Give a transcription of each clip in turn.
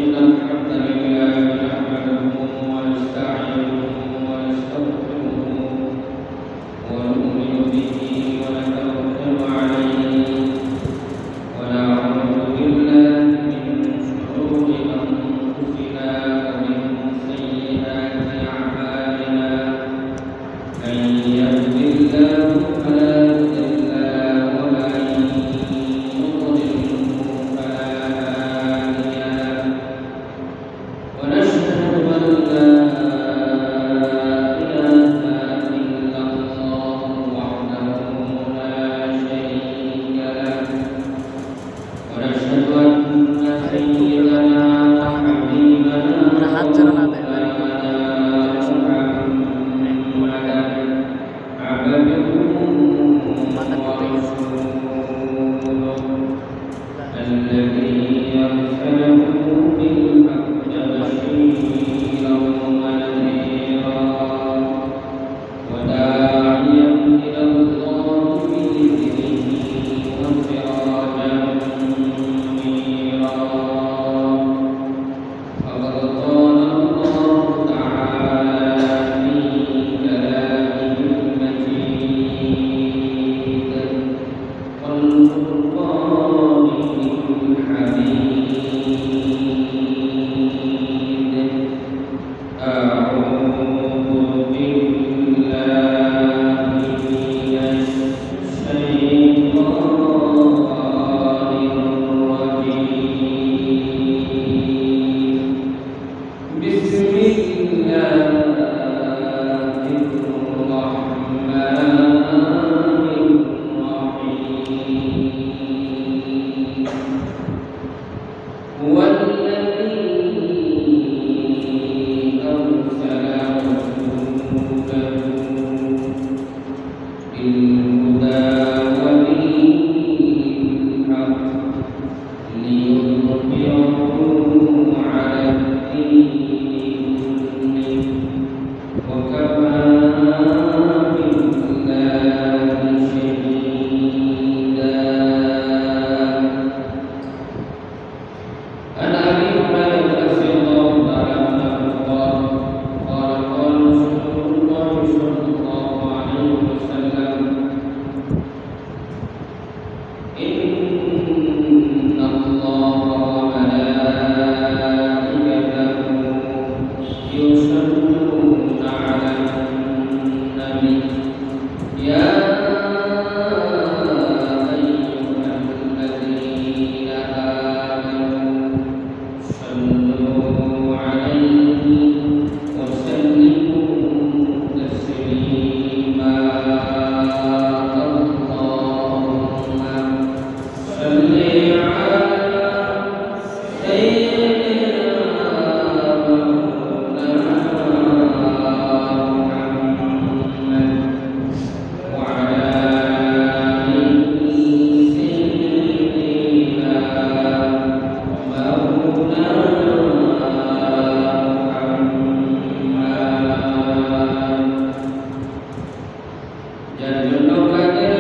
إن الحمد لله نحمده ونستعينه ونستغفره ونؤمن به ونتوكل عليه ونعوذ بالله من شرور أنفسنا ومن سيئات أعمالنا من يهد الله فلا مضل له ومن يضلل فلا هادي له ونشهد أن لا إله إلا الله وحده لا شريك له ونشهد أن سيدنا وحبيبنا محمدا عبده ورسوله الذي أرسله بالحق بشيرا ونذيرا وداعيا إلى الله بإذنه وسراجا منيرا فقد قال الله تعالى في كلامه المجيد والفرقان الحميد أعوذ بالله من الشيطان الرجيم بسم الله الرحمن الرحيم هو الذي أرسل رسوله بالهدى ودين الحق ليظهره على الدين كله وكفى بالله شهيدا عن أبي هريرة رضي الله تعالى عنه قال قال رسول الله صلى الله عليه وسلم إن الله وملائكته يصلون على النبي يا أيها الذين آمنوا صلوا عليه وسلموا تسليما اللهم صل على سيدنا محمد وعلى آل سيدنا مولانا محمد যার জন্য কাদের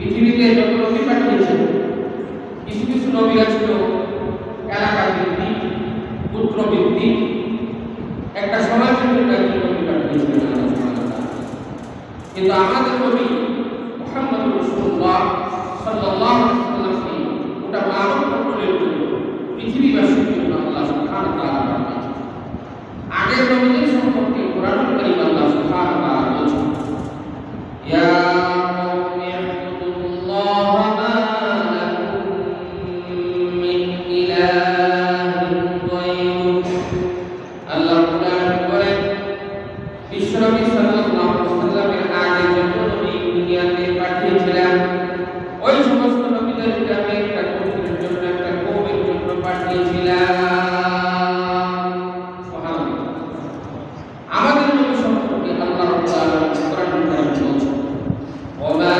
পৃথিবীতে যত নবী পাঠিয়েছেন, কিছু কিছু নবীরা ছিল এলাকা ভিত্তিক, পুত্র ভিত্তিক, একটা সমাজের জন্য একজন নবী পাঠিয়েছিলেন আল্লাহ সুবহানাহু ওয়া তাআলা। কিন্তু আমাদের নবী মুহাম্মদ রাসূলুল্লাহ সাল্লাল্লাহু আলাইহি ওয়াসাল্লামকে গোটা মানব মণ্ডলের জন্য, পৃথিবীবাসীর জন্য আল্লাহ সুবহানাহু ওয়া তাআলা পাঠিয়েছেন। আগের নবীদের সম্পর্কে কোরআনুল কারীম আল্লাহ সুবহানাহু ওয়া তাআলা বলেছেন, ইয়া কওমি ইবুদুল্লাহ মা লাকুম মিন ইলাহিন গায়রুহু। আল্লাহ কোরআন বলেন, বিশ্বনবী সাল্লাল্লাহু আলাইহি ওয়াসাল্লামের আগে যত নবী দুনিয়াতে পাঠিয়েছিলেন, ওই সমস্ত নবীদেরকে আমি একটা গোত্রের জন্য, একটা কওমের জন্য পাঠিয়েছিলাম। সুবহানাল্লাহ। আমাদের নবী সম্পর্কে আল্লাহ রাব্বুল আলামিন কোরআনুল কারীম বলেছেন, ওয়া মা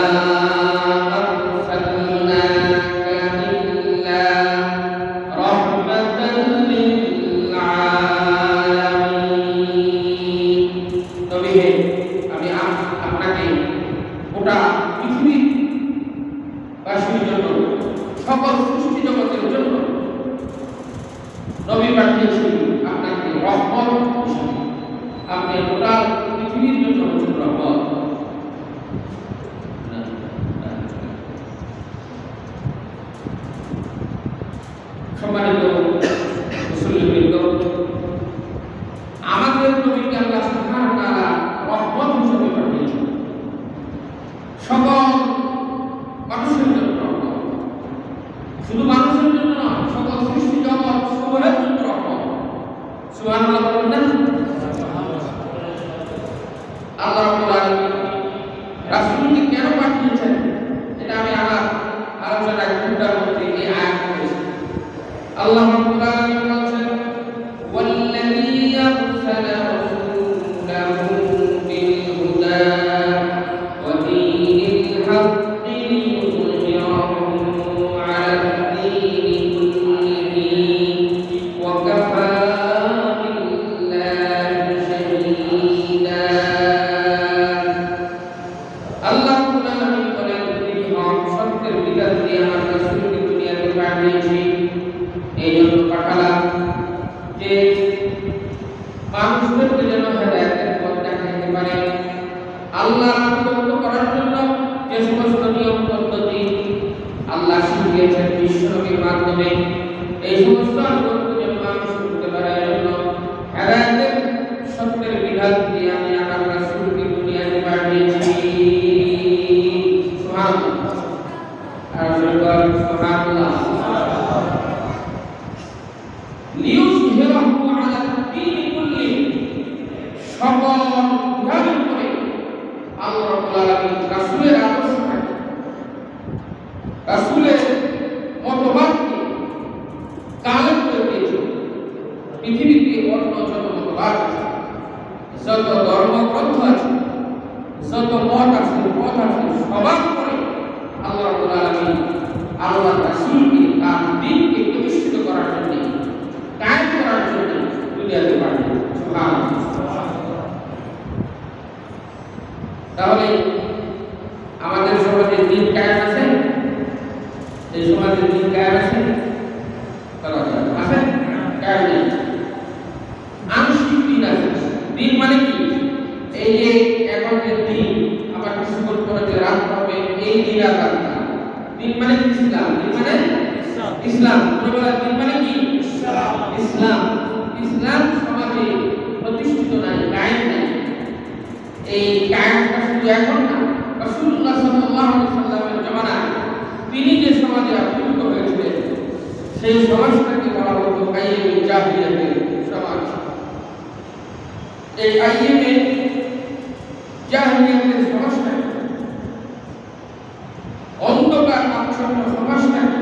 আরসালনাকা ইল্লা রাহমাতাল লিল আলামিন। নবী হে, আমি আপনাকে গোটা পৃথিবীর বাসীর জন্য, সকল সৃষ্টি জগতের জন্য নবী পাঠিয়েছি, আপনাকে রহমত হিসেবে। আপনি গোটা পৃথিবীর জন্য হচ্ছেন রহমত। সম্মানিত মুসলিমবৃন্দ, আমাদের নবীকে আল্লাহ সুবহানাহু ওয়া তাআলা রহমত হিসেবে পাঠিয়েছেন, সকল মানুষের জন্য রহমত। শুধু মানুষের জন্য নয়, সকল সৃষ্টি জগৎ সমূহের জন্য রহমত। সুবহানাল্লাহ বলবেন না? আল্লাহ রাব্বুল আলামিন রাসূলকে কেন পাঠিয়েছেন, এটা আমি আমার আলোচনার দুটার মধ্যে এই আয়াত পড়েছি। আল্লাহ রাব্বুল আলামিন বলেছেন, ওয়াল্লাযী আরসালা রাসূলাহু বিল হুদা ওয়া দীনিল হাক্কি লিইয়ুযহিরাহু আলাদ দীনি কুল্লিহি ওয়া কাফা বিল্লাহি শাহীদা। আল্লাহ রাব্বুল আলামিন বলেন, তিনি হক সত্যের বিধান দিয়ে আমার রাসূলকে দুনিয়াতে পাঠিয়েছি। এই জন্য পাঠালাম যে মানুষদেরকে যেন হেদায়েতের পথ দেখাতে পারে। আল্লাহ আনুগত্য করার জন্য যে সমস্ত নিয়ম পদ্ধতি আল্লাহ শিখিয়েছেন বিশ্বনবীর মাধ্যমে, এই সমস্ত আনুগত্য যেন মানুষ করতে পারে, এই জন্য হেদায়েতের সত্যের বিধান দিয়ে আমি আমার রাসূলকে দুনিয়াতে পাঠিয়েছি। সুবহানাল্লাহ। আর সুবহানাল্লাহ। লিইয়ুযহিরাহু আলাদ দীনি কুল্লিহি, সকল বিধানের উপরে আল্লাহ রাব্বুল আলামিন রাসূলের আদর্শকে, রাসূলের মতবাদকে কায়েম করে দিয়েছেন। পৃথিবীতে অন্য যত মতবাদ আছে, যত ধর্মগ্রন্থ আছে, যত মত আছে, পথ আছে, সবার উপরে আল্লাহ রাব্বুল আলামিন আল্লাহর রাসূলকে, তার দ্বীনকে প্রতিষ্ঠিত করার জন্য, কায়েম করার জন্য দুনিয়াতে পাঠিয়েছেন। সুবহানাল্লাহ। তাহলে আমাদের সমাজে দ্বীন কায়েম আছে? এই সমাজে দ্বীন কায়েম আছে? আছে? কায়েম নেই। আংশিক দ্বীন আছে। দ্বীন মানে কি? এই যে এখন যে দ্বীন আবার কিছু করে যে রাখতে হবে, এই দ্বীন আর রাখতে হবে। দ্বীন মানে কি? ইসলাম। দ্বীন মানে ইসলাম। দ্বীন মানে কি? ইসলাম। ইসলাম সমাজে প্রতিষ্ঠিত নাই, কায়েম নাই। এই কায়েমটা শুধু এখন না, রাসূলুল্লাহ সাল্লাল্লাহু আলাইহি ওয়াসাল্লামের জামানায় তিনি যে সমাজে আবির্ভূত হয়েছিলেন, সেই সমাজটাকে বলা হতো আইয়ুম জাহিলিয়াতের সমাজ। এই আইয়ুম জাহিলিয়াতের সমাজটাকে, অন্ধকার আচ্ছন্ন সমাজটাকে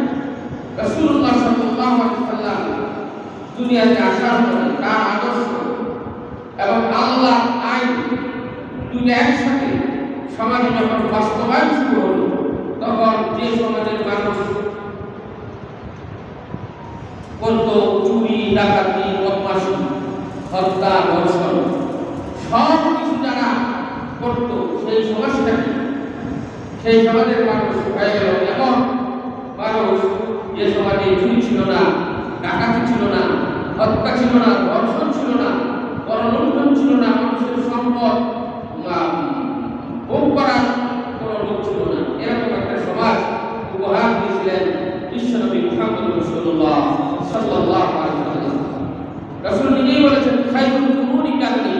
রাসূলুল্লাহ সাল্লাল্লাহু আলাইহি ওয়াসাল্লাম দুনিয়াতে আসার পরে তার আদর্শ এবং আল্লাহ আইন দুটো একসাথে সমাজে যখন বাস্তবায়ন শুরু হলো, তখন যে সমাজের মানুষ করত চুরি, ডাকাতি, বদমাশি, হত্যা, ধর্ষণ, সব কিছু যারা করত, সেই সমাজটাকে সেই সমাজের মানুষ হয়ে গেল এমন মানুষ যে সমাজে চুরি ছিল না, ডাকাতি ছিল না, হত্যা ছিল না, ধর্ষণ ছিল না, পরলুণ্ঠন ছিল না, মানুষের সম্পদ ভোগ করার কোনো লোক ছিল না। এরকম একটা সমাজ উপহার দিয়েছিলেন বিশ্বনবী মুহাম্মদ রাসূলুল্লাহ সাল্লাল্লাহু আলাইহি ওয়াসাল্লাম। রাসূল নিজেই বলেছেন, খায়রুল কুরুনি কারনি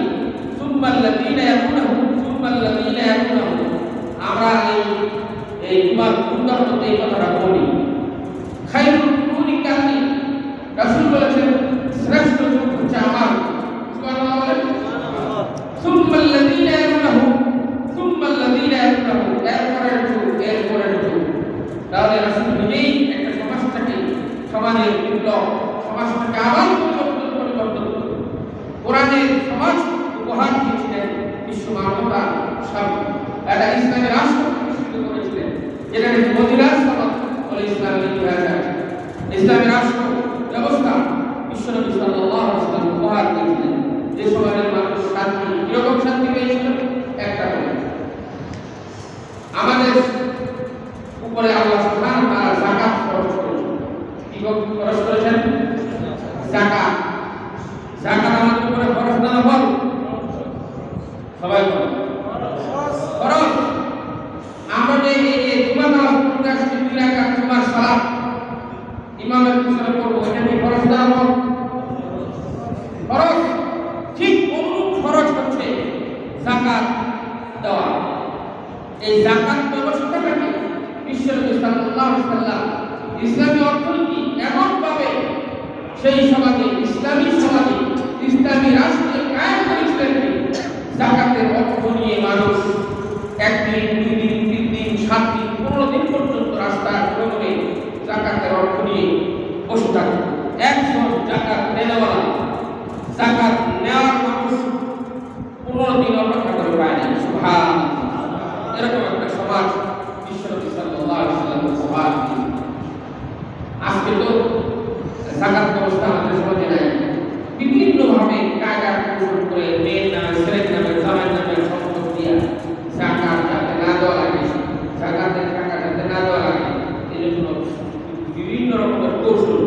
সুম্মা আল্লাযীনা ইয়াকুনুহুম সুম্মা আল্লাযীনা ইয়াকুনুহুম। আমরা এই ইমাম উদাহরণ এই কথাটা বলি, খায়রুল কুরুনি কারনি, রাসূল বলেছেন শ্রেষ্ঠ যুগ হচ্ছে আমার। সুবহানাল্লাহ বলেন। সুম্মা আল্লাযীনা ইয়াকুনুহুম সুম্মা আল্লাযীনা ইয়াকুনুহুম, এরপরের যুগ। তাহলে রাসূল নিজেই একটা সমাজটাকে, সমাজের বিপ্লব, সমাজটাকে আবার পরিবর্তন কোরআনের সমাজ উপহার দিয়েছিলেন বিশ্ব মানবতার সামনে। একটা ইসলামী রাষ্ট্র প্রতিষ্ঠিত করেছিলেন, যেটা মদিনার সমাজ বলে ইসলামের ইতিহাস আছে। ইসলামী রাষ্ট্র ব্যবস্থা বিশ্বনবী সাল্লাল্লাহু আলাইহি ওয়াসাল্লাম উপহার দিয়েছিলেন, যে সমাজের মানুষ শান্তি, কিরকম শান্তি পেয়েছিল? একটা করে আমাদের উপরে আল্লাহ সুবহানাহু ওয়া তাআলা যাকাত ফরজ করেছেন। কি ফরজ করেছেন? যাকাত। যাকাত আমাদের উপরে ফরজ না ফরজ? সবাই বলেন ফরজ। আমরা যে এই জুমার নামাজ পড়তে আসছি, 2 রাকাত জুমার সালাত ইমামের পিছনে পড়ব, এটা কি ফরজ না ফরজ? ফরজ। ঠিক অনুরূপ ফরজ হচ্ছে যাকাত দেওয়া। এই যাকাত ব্যবস্থাটাকে বিশ্বনবী সাল্লাল্লাহু আলাইহি ওয়াসাল্লাম ইসলামী অর্থনীতি এমন ভাবে সেই সমাজে, ইসলামী সমাজে, ইসলামী রাষ্ট্রে কায়েম করেছিলেন। যাকাতের অর্থ নিয়ে মানুষ 1 দিন, 2 দিন, 3 দিন, 7 দিন, 15 দিন পর্যন্ত রাস্তায় ঘুরে যাকাতের অর্থ নিয়ে বসে থাকে। একজন যাকাত নেওয়ালা, যাকাত নেওয়ার মানুষ 15 দিন অপেক্ষা করে পায় না। সুবহানাল্লাহ। এরকম একটা সমাজ বিশ্বনবী সাল্লাল্লাহু আলাইহি ওয়াসাল্লাম উপহার দিয়েছেন। আজকে তো যাকাত ব্যবস্থা আমাদের সমাজে নাই। বিভিন্নভাবে কায়দা কৌশল করে মেয়ের নামে, ছেলের নামে, জামাইয়ের নামে সম্পদ দিয়া যাকাত যাতে না দেওয়া লাগে, যাকাতের টাকা যাতে না দেওয়া লাগে, এই জন্য বিভিন্ন রকমের কৌশল।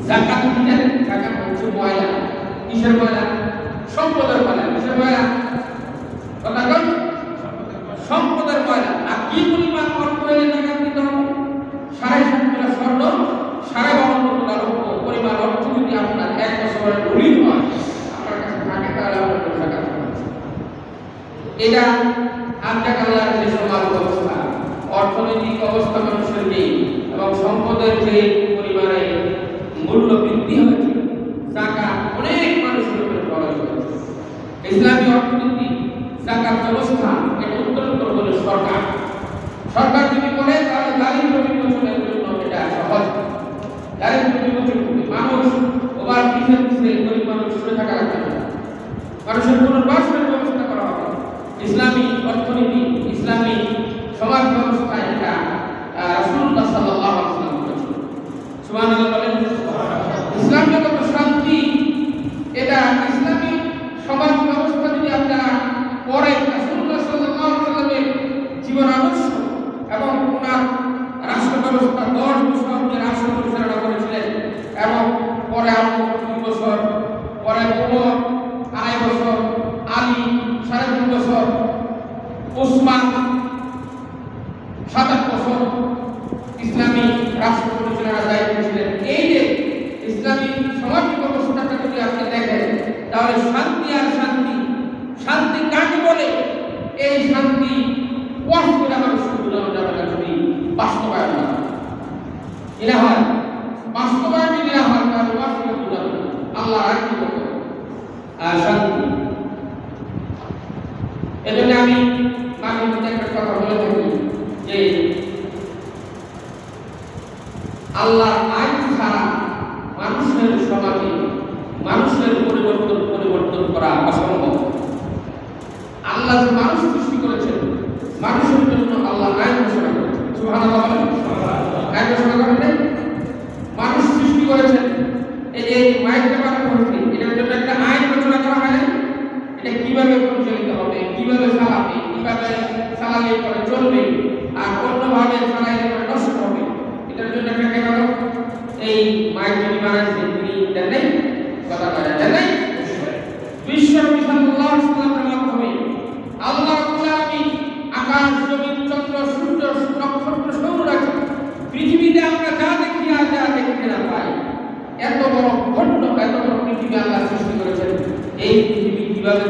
যাকাত দিতে, যাকাত হচ্ছে ময়লা। কিসের ময়লা? সম্পদের ময়লা। কিসের ময়লা? কথা বল। সম্পদের ময়লা। আর কি পরিমাণ অর্থ এলে যাকাত দিতে হবে? 7.5 তোলা স্বর্ণ, 52 তোলা রৌপ্য পরিমাণ অর্থ যদি আপনার 1 বছরের মূল্য হয়, আপনার কাছে থাকে, তাহলে আপনার যাকাত হবে। এটা আজকাল আল্লাহর যে সমাজ ব্যবস্থা, অর্থনৈতিক অবস্থা মানুষের নেই এবং সম্পদের যে পরিমাণে মূল্য বৃদ্ধি হয়েছে, যাকাত অনেক মানুষের উপরে খরচ হয়েছে। ইসলামী অর্থনীতি, যাকাত ব্যবস্থা এটা উত্তরোত্তর বলে সরকার যদি করে, তাহলে দারিদ্র্য বিমোচনের জন্য এটা সহজ। দারিদ্র্য বিমোচন করবে মানুষ, ওভার পিছিয়ে পিছিয়ে গরিব মানুষ শুয়ে থাকা লাগবে না, মানুষের পুনর্বাসনের ব্যবস্থা করা হবে। ইসলামী অর্থনীতি, ইসলামী সমাজ ব্যবস্থা এটা রাসূলুল্লাহ সাল্লাল্লাহু আলাইহি ওয়াসাল্লাম করেছেন। সুবহানাল্লাহ বলেন। ইসলাম জগৎ শান্তি, এটা ইসলামী সমাজ ব্যবস্থা যদি আপনারা পড়েন, রাসূলুল্লাহ সাল্লাল্লাহু আলাইহি ওয়াসাল্লামের জীবন আদর্শ এবং ওনার রাষ্ট্র ব্যবস্থা 10 বছর যে রাষ্ট্র পরিচালনা করেছিলেন, এবং পরে আবু বকর 2 বছর, পরে ওমর 2.5 বছর, আলী 3.5 বছর, ওসমান 7 বছর ইসলামী রাষ্ট্র পরিচালনার দায়িত্ব ছিলেন। এই যে ইসলামী সমাজ ব্যবস্থাটা যদি আপনি দেখেন, তাহলে শান্তি আর শান্তি, শান্তি কাকে বলে? এই শান্তি ওয়াস করে মানুষকে বোঝানো যাবে না যদি বাস্তবায়ন না হয়। বাস্তবায়ন যদি না হয়, তাহলে ওয়াস করে বোঝানো আল্লাহ আর কি বলবে? শান্তি। এজন্য আমি মাঝে মধ্যে একটা কথা বলে থাকি যে আল্লাহ আইন ছাড়া মানুষের সমাজে মানুষের পরিবর্তন করা অসম্ভব। আল্লাহ যে মানুষ সৃষ্টি করেছেন, মানুষের জন্য আল্লাহ আইন ঘোষণা করেছেন। সুবহানাল্লাহ বলেন। আইন ঘোষণা করেন, মানুষ সৃষ্টি করেছেন। এই যে মাইকটা বানানো হয়েছে, এটার জন্য একটা আইন ঘোষণা করা হয়। এটা কিভাবে পরিচালিত হবে, কিভাবে চালাবে, কিভাবে চালালে পরে চলবে আর অন্যভাবে চালাইলে পরে নষ্ট হবে। এটার জন্য কেটে গেল এই মাইক যিনি বানাইছেন তিনি দেন নাই, কথা বলেন দেন নাই। বিশ্ব নবী সাল্লাল্লাহু আলাইহি ওয়াসাল্লামের মাধ্যমে আল্লাহ রাব্বুল আলামিন আকাশ জমিন চন্দ্র সূর্য নক্ষত্র সৌররাশি পৃথিবীতে আমরা যা দেখি আর যা দেখতে না পাই, এত বড় খণ্ড এত বড় পৃথিবী আল্লাহ সৃষ্টি করেছেন। এই পৃথিবী কিভাবে